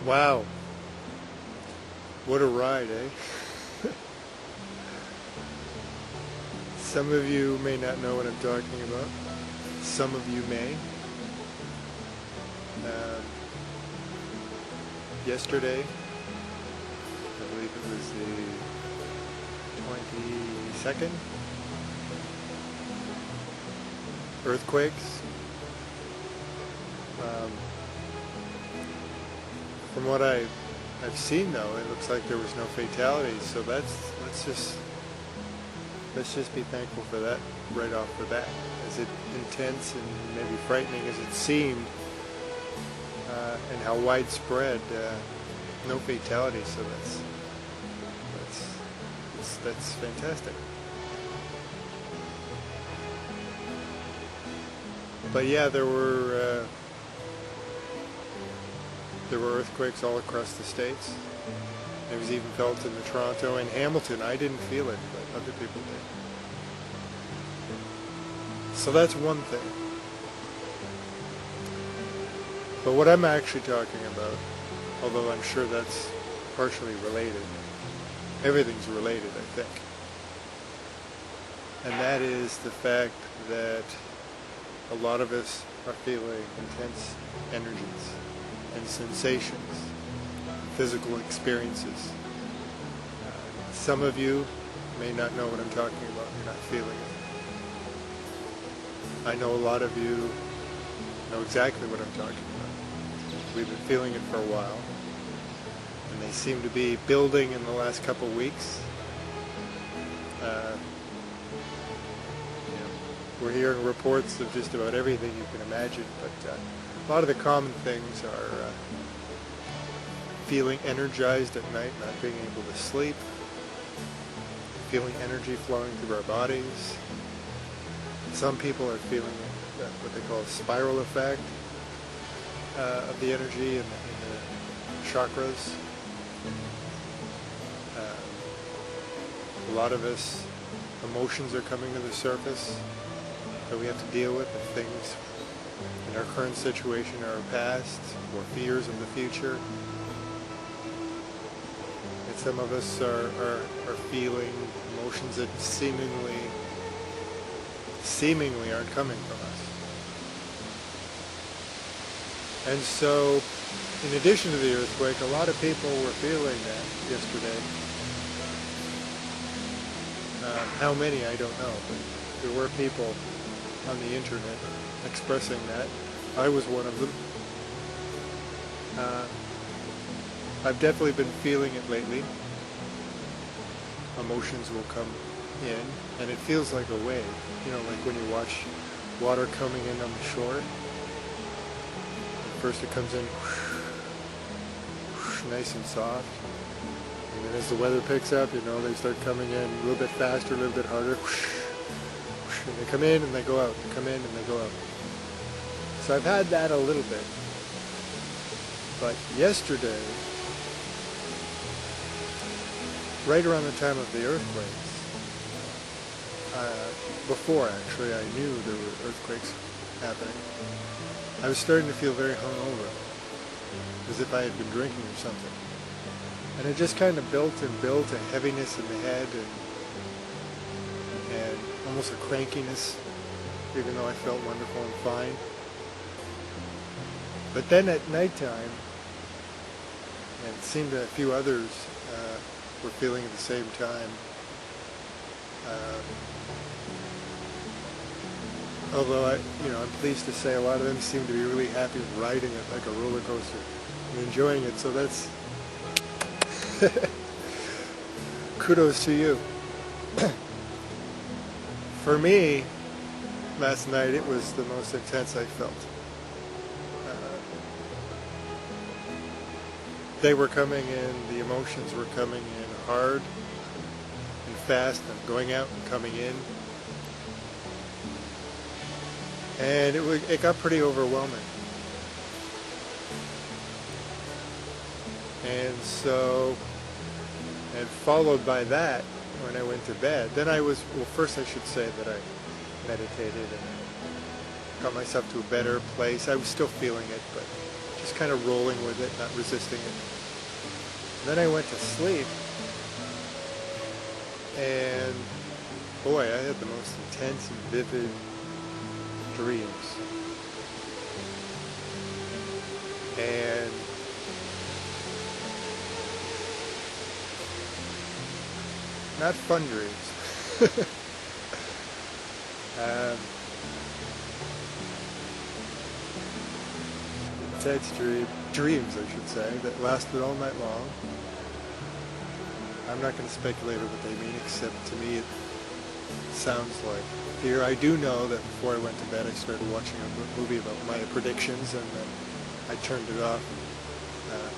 Wow, what a ride, eh? Some of you may not know what I'm talking about. Some of you may. Yesterday, I believe it was the 22nd, earthquakes. From what I've seen, though, it looks like there was no fatalities. So let's just be thankful for that right off the bat. As intense and maybe frightening as it seemed, and how widespread, no fatalities. So that's fantastic. But yeah, there were earthquakes all across the states. It was even felt in the Toronto and Hamilton. I didn't feel it, but other people did. So that's one thing. But what I'm actually talking about, although I'm sure that's partially related, everything's related, I think. And that is the fact that a lot of us are feeling intense energies and sensations, physical experiences. Some of you may not know what I'm talking about. You're not feeling it. I know a lot of you know exactly what I'm talking about. We've been feeling it for a while, and they seem to be building in the last couple of weeks. We're hearing reports of just about everything you can imagine, but a lot of the common things are feeling energized at night, not being able to sleep, feeling energy flowing through our bodies. Some people are feeling what they call a spiral effect of the energy in the chakras. A lot of us, emotions are coming to the surface that we have to deal with, if things in our current situation are our past, or fears of the future. And some of us are feeling emotions that seemingly aren't coming from us. And so, in addition to the earthquake, a lot of people were feeling that yesterday. How many, I don't know, but there were people on the internet expressing that. I was one of them. I've definitely been feeling it lately. Emotions will come in, and it feels like a wave. You know, like when you watch water coming in on the shore. At first it comes in nice and soft, and then as the weather picks up, you know, they start coming in a little bit faster, a little bit harder. And they come in and they go out, they come in and they go out. So I've had that a little bit. But yesterday, right around the time of the earthquakes, before actually I knew there were earthquakes happening, I was starting to feel very hungover, as if I had been drinking or something. And it just kind of built and built, a heaviness in the head and almost a crankiness, even though I felt wonderful and fine. But then at nighttime, and it seemed a few others were feeling at the same time, although I'm pleased to say a lot of them seem to be really happy with riding it like a roller coaster and enjoying it. So that's kudos to you. For me, last night it was the most intense I felt. They were coming in, the emotions were coming in hard and fast and going out and coming in. And it got pretty overwhelming. And so, and followed by that, when I went to bed, then first I should say that I meditated and got myself to a better place. I was still feeling it, but just kind of rolling with it, not resisting it. And then I went to sleep, and boy, I had the most intense and vivid dreams. And not fun dreams. Intense dreams, I should say, that lasted all night long. I'm not going to speculate on what they mean, except to me it sounds like fear. I do know that before I went to bed I started watching a movie about my predictions, and then I turned it off.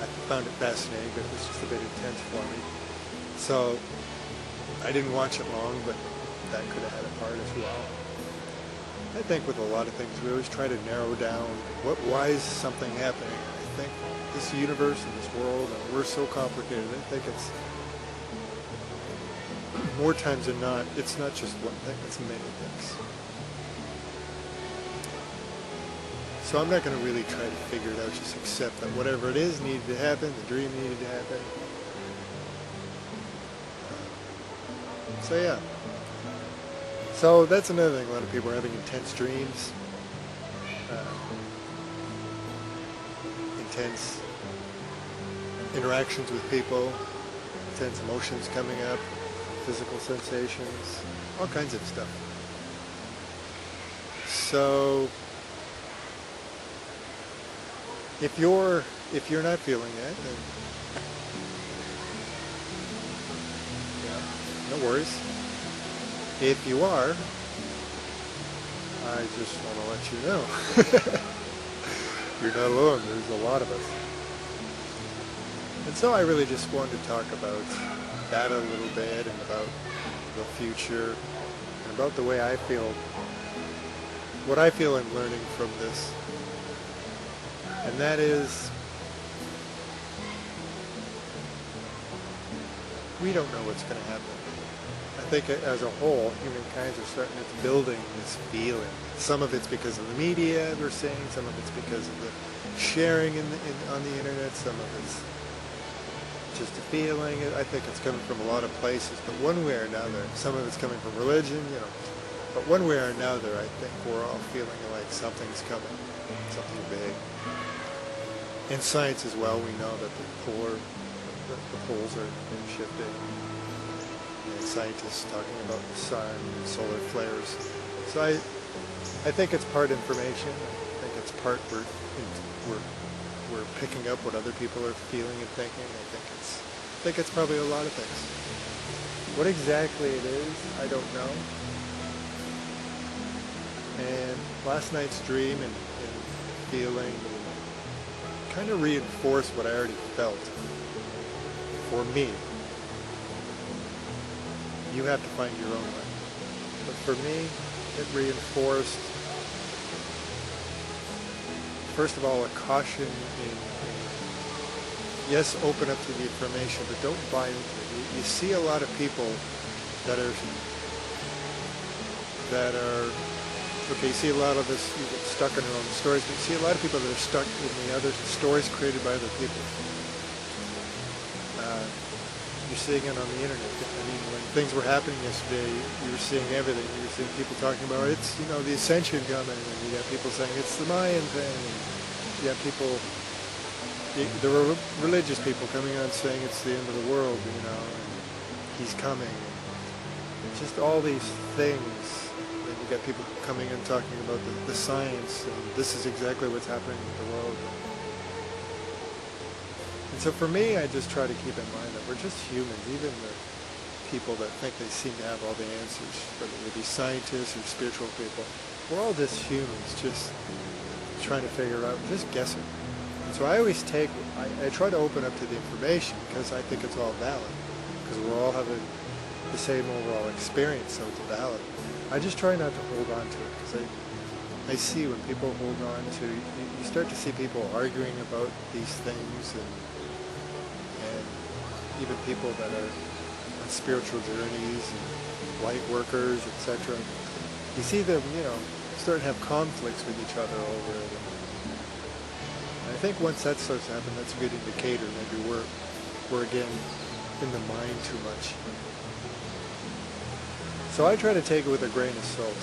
I found it fascinating, but it was just a bit intense for me. So I didn't watch it long, but that could have had a part as well. I think with a lot of things we always try to narrow down why is something happening. I think this universe and this world, and we're so complicated, I think it's more times than not, it's not just one thing, it's many things. So I'm not going to really try to figure it out, just accept that whatever it is needed to happen, the dream needed to happen. So yeah. So that's another thing, a lot of people are having intense dreams, intense interactions with people, intense emotions coming up, physical sensations, all kinds of stuff. So if you're not feeling that, then yeah, no worries. If you are, I just want to let you know. You're not alone, there's a lot of us. And so I really just wanted to talk about that a little bit, and about the future, and about the way I feel, what I feel I'm learning from this. And that is, we don't know what's going to happen. I think as a whole, humankind are starting to building this feeling. Some of it's because of the media we're seeing, some of it's because of the sharing on the internet, some of it's just a feeling. I think it's coming from a lot of places, but one way or another, some of it's coming from religion, but one way or another, I think we're all feeling like something's coming, something big. In science as well, we know that the poles are shifting. And scientists talking about the sun and solar flares. So I think it's part information. I think it's part we're picking up what other people are feeling and thinking. I think it's probably a lot of things. What exactly it is, I don't know. And last night's dream and feeling kind of reinforced what I already felt. For me, you have to find your own way. But for me, it reinforced, first of all, a caution in yes, open up to the information, but don't buy into it. You see a lot of people that are okay, you see a lot of this, you get stuck in their own stories, but you see a lot of people that are stuck in the other stories created by other people. You're seeing it on the internet. I mean, when things were happening yesterday, you were seeing everything. You were seeing people talking about it's, the ascension coming, and you got people saying it's the Mayan thing. And you got people, there were religious people coming on saying it's the end of the world, and he's coming. And just all these things. And you got people coming and talking about the science, and this is exactly what's happening in the world. And so for me, I just try to keep in mind that we're just humans, even the people that think they seem to have all the answers, whether they be scientists or spiritual people. We're all just humans, just trying to figure it out, just guessing. And so I always I try to open up to the information because I think it's all valid, because we're all having the same overall experience, so it's valid. I just try not to hold on to it, because I see when people hold on to, you start to see people arguing about these things, and even people that are on spiritual journeys and light workers, etc. You see them, start to have conflicts with each other over it. And I think once that starts to happen, that's a good indicator. Maybe we're again in the mind too much. So I try to take it with a grain of salt.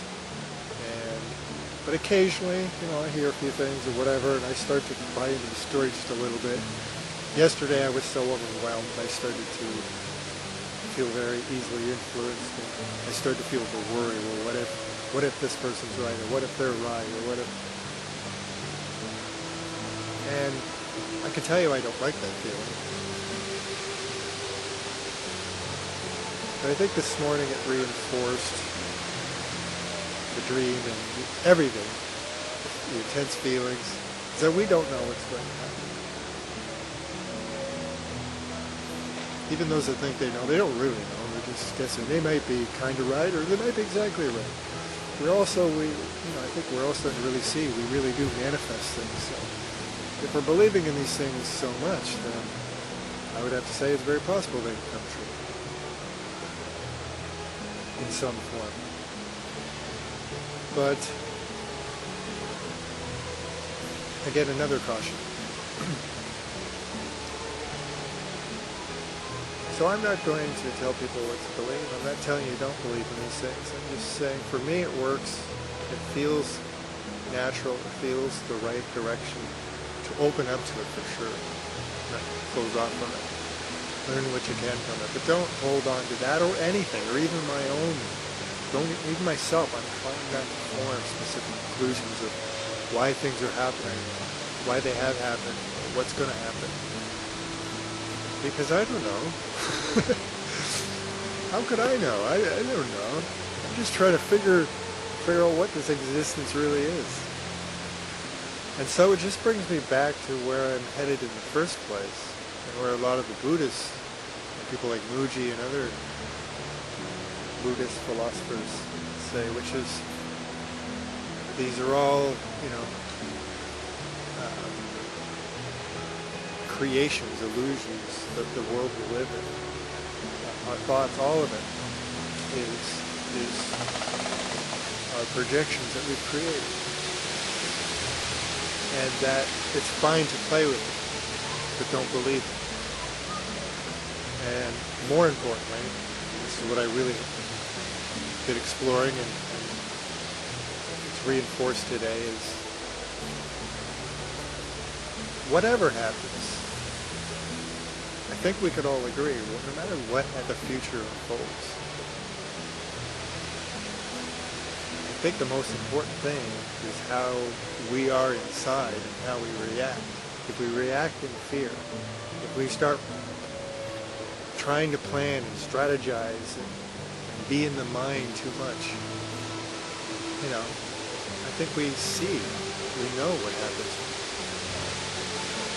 But occasionally, I hear a few things or whatever, and I start to buy into the story just a little bit. Yesterday I was so overwhelmed, I started to feel very easily influenced. And I started to feel the worry, well, what if this person's right, or what if they're right, or what if... And I can tell you I don't like that feeling. But I think this morning it reinforced the dream and everything, the intense feelings, is that we don't know what's going to happen. Even those that think they know, they don't really know. They're just guessing. They might be kind of right, or they might be exactly right. I think we're all starting to really see we really do manifest things. So if we're believing in these things so much, then I would have to say it's very possible they can come true in some form. But, again, another caution. So I'm not going to tell people what to believe. I'm not telling you don't believe in these things. I'm just saying, for me it works. It feels natural. It feels the right direction to open up to it for sure. Not close off from it. Learn what you can from it. But don't hold on to that or anything, or even my own. Even myself, I'm trying not to form specific conclusions of why things are happening, why they have happened, what's going to happen. Because I don't know. How could I know? I don't know. I'm just trying to figure out what this existence really is. And so it just brings me back to where I'm headed in the first place, and where a lot of the Buddhists, and people like Muji and other Buddhist philosophers say, which is, these are all, creations, illusions, the world we live in. Our thoughts, all of it, is our projections that we've created. And that it's fine to play with it, but don't believe it. And more importantly, this is what I really been exploring, and it's reinforced today, is whatever happens, I think we could all agree, no matter what the future unfolds, I think the most important thing is how we are inside and how we react. If we react in fear, if we start trying to plan and strategize and be in the mind too much, I think we know what happens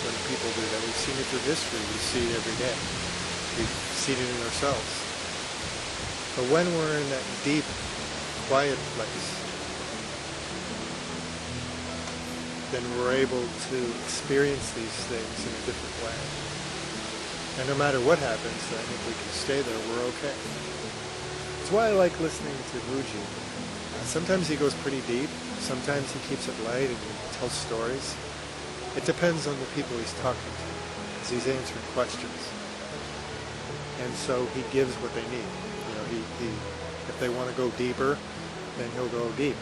when people do that. We've seen it through history. We see it every day. We've seen it in ourselves. But when we're in that deep, quiet place, then we're able to experience these things in a different way. And no matter what happens, I think we can stay there. We're okay. That's why I like listening to Muji. Sometimes he goes pretty deep. Sometimes he keeps it light and he tells stories. It depends on the people he's talking to, because he's answering questions. And so he gives what they need. If they want to go deeper, then he'll go deep.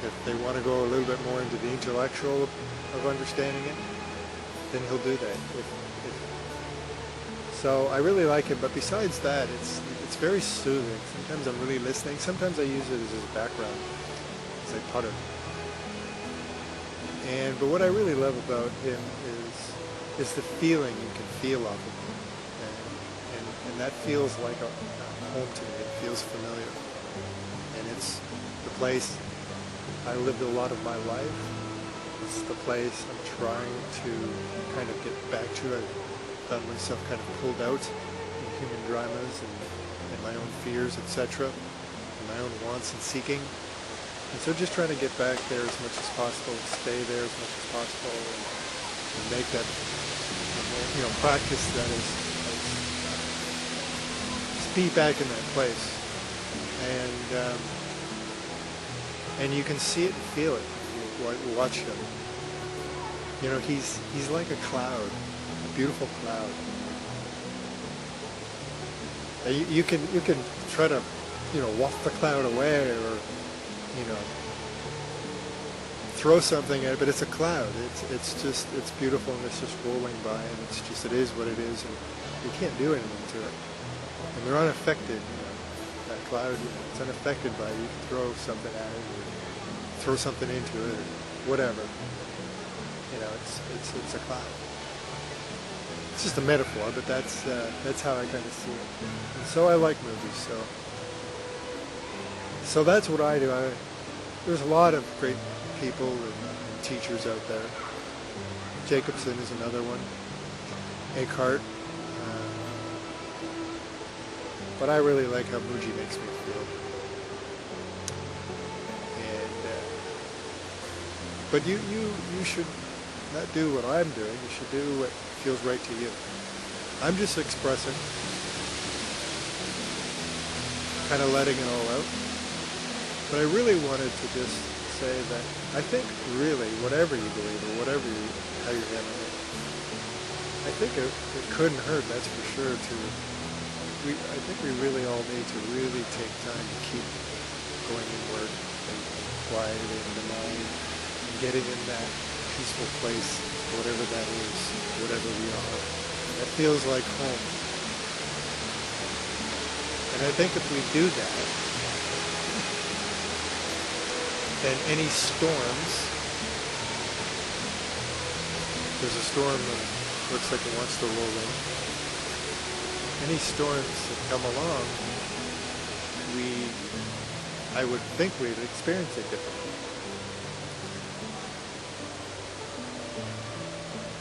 If they want to go a little bit more into the intellectual of understanding it, then he'll do that. So I really like it, but besides that, it's very soothing. Sometimes I'm really listening. Sometimes I use it as a background, as I putter. But what I really love about him is the feeling you can feel off of him. And that feels like a home to me. It feels familiar. And it's the place I lived a lot of my life. It's the place I'm trying to kind of get back to. I've found myself kind of pulled out in human dramas and my own fears, etc., and my own wants and seeking. And so just trying to get back there as much as possible, stay there as much as possible, and make that, practice that is just be back in that place. And you can see it and feel it when you watch him. You know, he's like a cloud, a beautiful cloud. You can try to, you know, waft the cloud away, or, you know, throw something at it, but it's a cloud. It's beautiful, and it's just rolling by, and it is what it is, and you can't do anything to it. And they're unaffected. You know, that cloud, you know, it's unaffected by it. You can throw something at it, or throw something into it, or whatever. You know, it's a cloud. It's just a metaphor, but that's how I kind of see it. And so I like movies. So that's what I do. There's a lot of great people and teachers out there. Jacobson is another one. Eckhart. But I really like how Muji makes me feel. And but you should not do what I'm doing. You should do what feels right to you. I'm just expressing, kind of letting it all out. But I really wanted to just say that I think really whatever you believe, or how you're handling it, I think it couldn't hurt, that's for sure, I think we really all need to really take time to keep going inward and quieting the mind and getting in that peaceful place, whatever that is, whatever we are. That feels like home. And I think if we do that, then any storms, there's a storm that looks like it wants to roll in. Any storms that come along, I would think we'd experience it differently.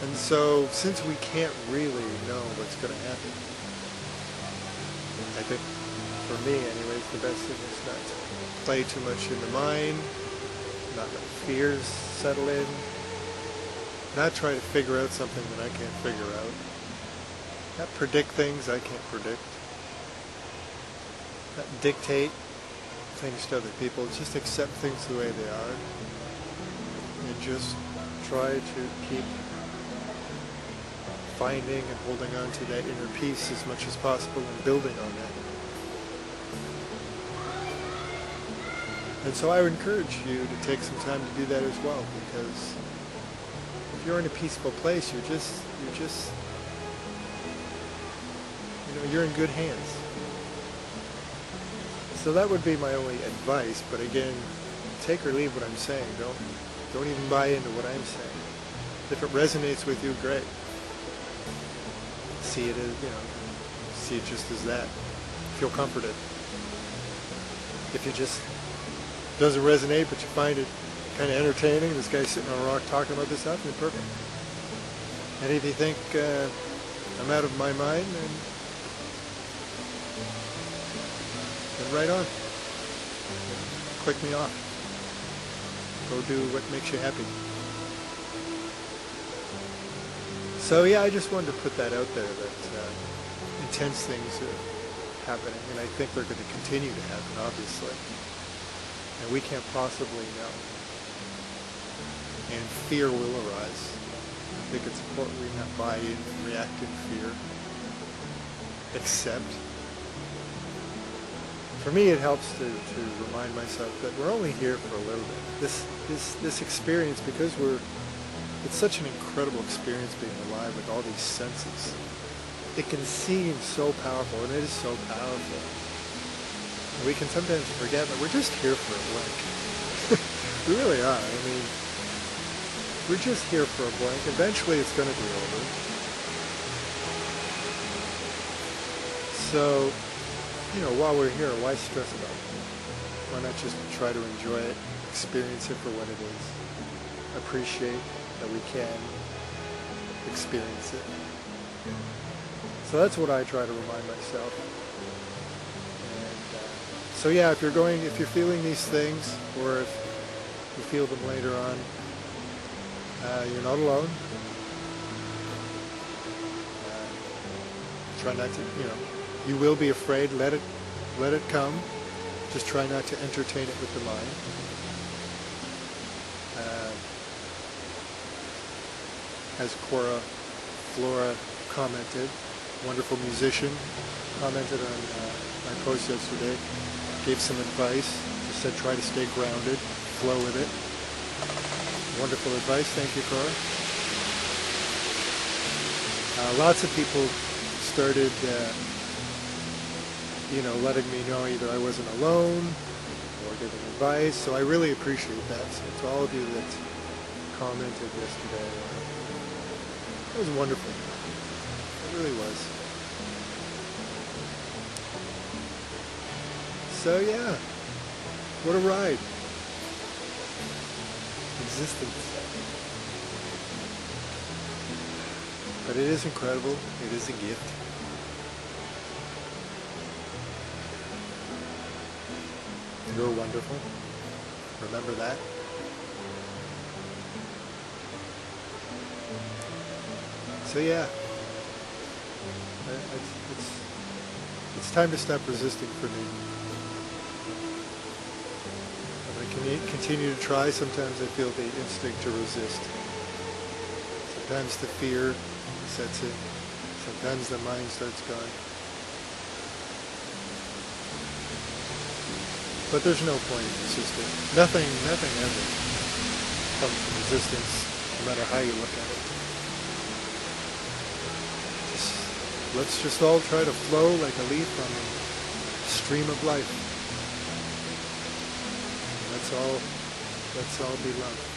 And so, since we can't really know what's going to happen, I think, for me anyways, the best thing is not to play too much in the mind, not let fears settle in, not try to figure out something that I can't figure out, not predict things I can't predict, not dictate things to other people, just accept things the way they are, and just try to keep finding and holding on to that inner peace as much as possible and building on that. And so I would encourage you to take some time to do that as well, because if you're in a peaceful place, you're in good hands. So that would be my only advice, but again, take or leave what I'm saying. Don't even buy into what I'm saying. If it resonates with you, great. See it as, see it just as that. Feel comforted. If it just doesn't resonate, but you find it kind of entertaining, this guy's sitting on a rock talking about this stuff, then perfect. And if you think I'm out of my mind, then right on. Click me off. Go do what makes you happy. So yeah, I just wanted to put that out there, that intense things are happening, and I think they're going to continue to happen, obviously. And we can't possibly know. And fear will arise. I think it's important we not buy in and react in fear. Accept. For me, it helps to remind myself that we're only here for a little bit. This experience, because it's such an incredible experience being alive with all these senses. It can seem so powerful, and it is so powerful. And we can sometimes forget that we're just here for a blink. We really are. I mean, we're just here for a blink. Eventually, it's going to be over. So, while we're here, why stress about it? Why not just try to enjoy it, experience it for what it is, appreciate that we can experience it. So that's what I try to remind myself. And so yeah, if you're feeling these things, or if you feel them later on, you're not alone. Try not to, you will be afraid. Let it come. Just try not to entertain it with the mind. as Cora Flora commented, wonderful musician, commented on my post yesterday, gave some advice, just said try to stay grounded, flow with it. Wonderful advice, thank you, Cora. Lots of people started, letting me know either I wasn't alone or giving advice, so I really appreciate that. So to all of you that commented yesterday, it was wonderful. It really was. So yeah, what a ride. Existence. But it is incredible. It is a gift. You're wonderful. Remember that. So yeah, it's time to stop resisting for me. When I continue to try, sometimes I feel the instinct to resist. Sometimes the fear sets in. Sometimes the mind starts going. But there's no point in resisting. Nothing ever comes from resistance, no matter how you look at it. Let's just all try to flow like a leaf on the stream of life. Let's all be love.